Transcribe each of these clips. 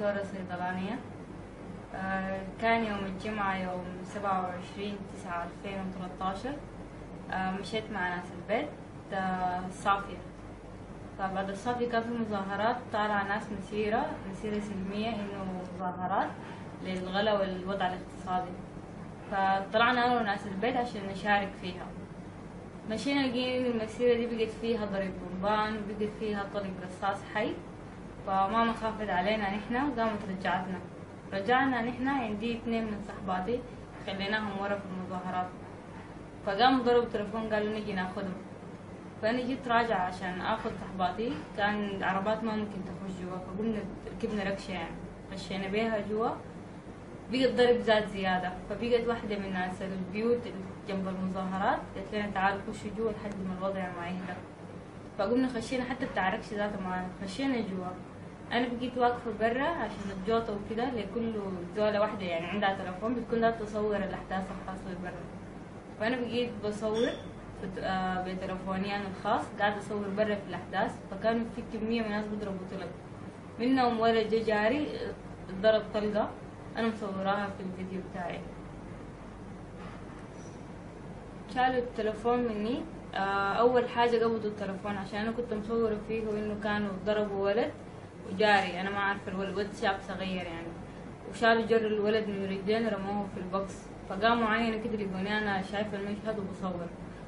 دكتورة صيدلانية. كان يوم الجمعة يوم 27/9/2013. مشيت مع ناس البيت الصافية. فبعد الصافية كان في مظاهرات، طالع ناس مسيرة سلمية، إنه مظاهرات للغلا والوضع الاقتصادي. فطلعنا أنا وناس البيت عشان نشارك فيها. مشينا لقينا المسيرة دي بقت فيها ضرب بومبان وبقت فيها طلق رصاص حي. فماما خافت علينا نحنا وقامت رجعنا نحنا. عندي 2 من صحباتي خليناهم ورا في المظاهرات، فقاموا ضربوا تليفون قالوا نجي ناخدهم. فأنا جيت راجعة عشان آخذ صحباتي، كان العربات ما ممكن تخش جوا، فقمنا ركبنا ركشة يعني خشينا بيها جوا. بقى الضرب زاد زيادة، فبقت واحدة من ناس البيوت جنب المظاهرات قالت لنا تعالوا خشوا جوا لحد ما الوضع ما يهدى. فقمنا خشينا، حتى بتاع ركشة ذاته معانا خشينا جوا. أنا بقيت واقفة برا عشان الجوطة وكده، لكل زولة واحدة يعني عندها تلفون بتكون لا تصور الأحداث الحاصلة برا. فأنا بقيت بصور بتلفوني أنا الخاص، قاعدة أصور برا في الأحداث. فكانوا في كمية من الناس بيضربوا طلق، منهم ولد جا جاري ضرب طلقة أنا مصوراها في الفيديو بتاعي. شالوا التلفون مني. أول حاجة قبضوا التلفون عشان أنا كنت مصورة فيه، وإنه كانوا ضربوا ولد وجاري أنا ما عارفة الولد شاب صغير يعني. وشالوا جر الولد من رجلين رموه في البوكس. فقاموا معي أنا كده لقوني أنا شايفة المشهد وبصور.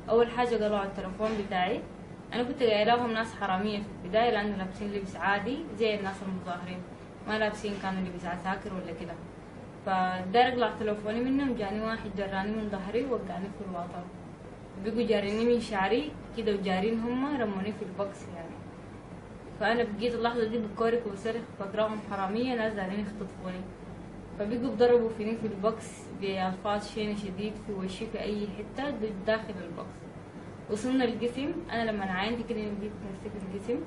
أول حاجة قالوا على التلفون بتاعي. أنا كنت قايلاهم ناس حرامية في البداية لأنه لابسين لبس عادي زي الناس المظاهرين، ما لابسين كانوا لبس عساكر ولا كده. فداير اقلع تلفوني منهم، جاني واحد جراني من ظهري ووقعني في الواطة. بقوا جاريني من شعري كده وجارين هم رموني في البوكس يعني. فأنا بقيت اللحظة دي بكورك وصرخ فاكراهم حرامية ناس دارين يختطفوني. فبقوا بضربوا فيني في البوكس بألفاظ شينة شديد في وشي في أي حتة داخل البوكس. وصلنا القسم، أنا لما عاينت كده بقيت نفسي في القسم.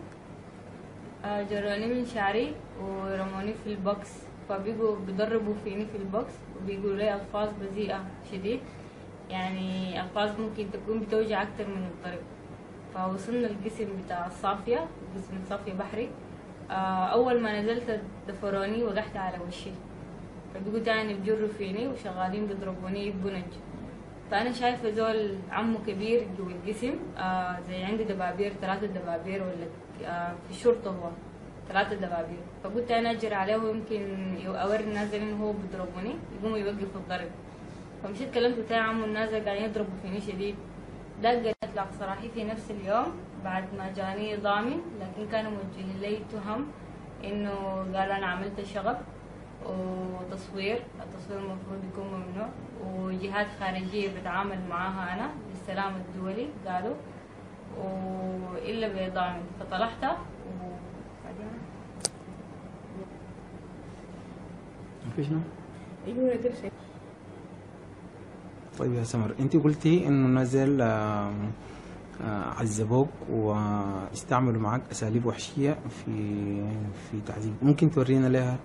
جروني من شعري ورموني في البوكس. فبيجوا بيضربوا فيني في البوكس وبيقولوا لي ألفاظ بذيئة شديد، يعني ألفاظ ممكن تكون بتوجع أكتر من الضرب. فوصلنا القسم بتاع الصافية، قسم صافية بحري. أول ما نزلت دفروني وقعت على وشي. فبيجوا تاني بجروا فيني وشغالين بيضربوني ببنج. فأنا شايفة زول عمه كبير جوا القسم، زي عندي دبابير 3 دبابير ولا في الشرطة هو 3 دبابير. فقلت أنا أجري عليه ويمكن أوري الناس إنه هو بيضربوني يقوموا يوقفوا الضرب. فمشيت كلمت بتاع عمو، الناس قاعدين يضربوا فيني شديد. ده قلت له صراحة في نفس اليوم بعد ما جاني ضامن، لكن كانوا موجهين لي تهم إنه قالوا أنا عملت شغب وتصوير. التصوير المفروض يكون ممنوع، وجهات خارجية بتعامل معاها أنا بالسلام الدولي قالوا، وإلا بضامن. فطلعت شنو؟ ايوه كل شيء. طيب يا سمر، انت قلتي انه نزل عذبوك واستعملوا معك اساليب وحشيه في تعذيب، ممكن تورينا لها؟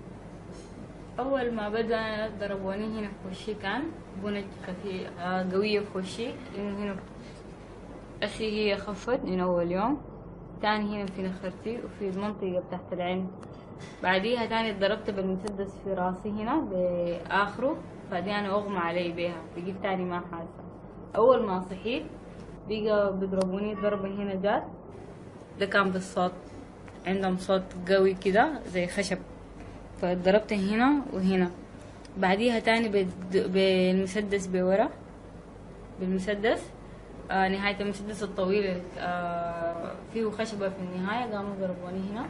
اول ما بدا ضربوني هنا في وشي كان بنج خفيف قويه في وشي، انه هنا أسي هي خفت من اول يوم. تاني هنا في نخرتي وفي المنطقه تحت العين. بعديها تاني اتضربت بالمسدس في راسي هنا بآخره. فدي أنا أغمى علي بيها، بقيت تاني ما حاسة. أول ما صحيت بقى بيضربوني ضربة هنا جات. ده كان بالصوت، عندهم صوت قوي كده زي خشب. فضربت هنا وهنا. بعديها تاني بالمسدس بورا، بالمسدس نهاية المسدس الطويل فيه خشبة في النهاية. قاموا ضربوني هنا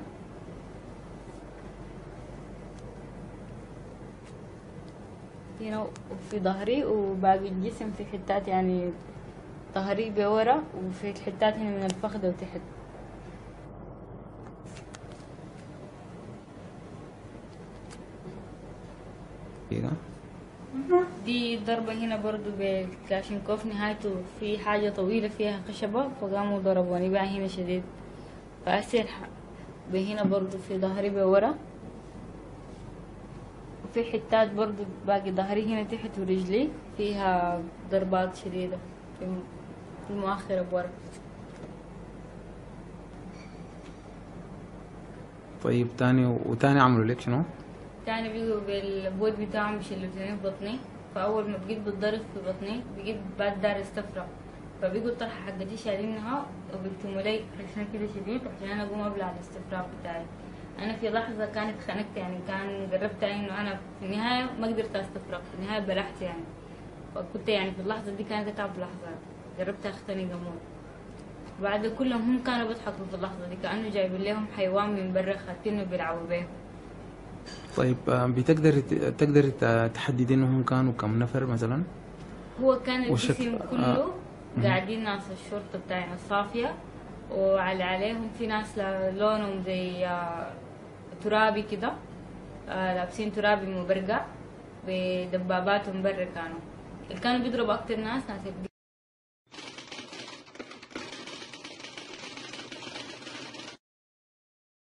وفي ظهري وباقي الجسم في حتات، يعني ظهري بورا وفي حتات هنا من الفخذ وتحت. دي ضربة هنا برضو بالكلاشينكوف، نهايته في حاجة طويلة فيها خشبة. فقاموا ضربوني بقى هنا شديد. فأسير هنا برضو في ظهري بورا، في حتات برضو باقي ظهري هنا تحت ورجلي فيها ضربات شديدة في المؤخرة بورا. طيب تاني عملوا لك شنو؟ تاني بيجوا بالبود بتاعهم بيشلتوني في بطني. فأول ما بقيت بتضرب في بطني بقيت بعد دار استفرغ، فبيجوا الطرحة حقتي شايلينها وبيكتموا لي حسن كده شديد عشان أنا أقوم أبلع الاستفراغ بتاعي. أنا في لحظة كانت خنقت يعني، كان قربت إنه أنا في النهاية ما قدرت أستفرغ، في النهاية بلعت يعني. فكنت يعني في اللحظة دي كانت أتعب لحظات، قربت أختنق أموت. بعد كلهم هم كانوا بيضحكوا في اللحظة دي كأنه جايبين لهم حيوان من برا خاتينه بيلعبوا بيه. طيب تقدر تحدد انهم كانوا كم نفر مثلا؟ هو كان الجسم كله مهم. قاعدين ناس الشرطة بتاعنا الصافية، عليهم في ناس لونهم زي ترابي كده، لابسين ترابي مبرقع بدباباتهم برا. كانوا اللي كانوا بيضربوا أكتر ناس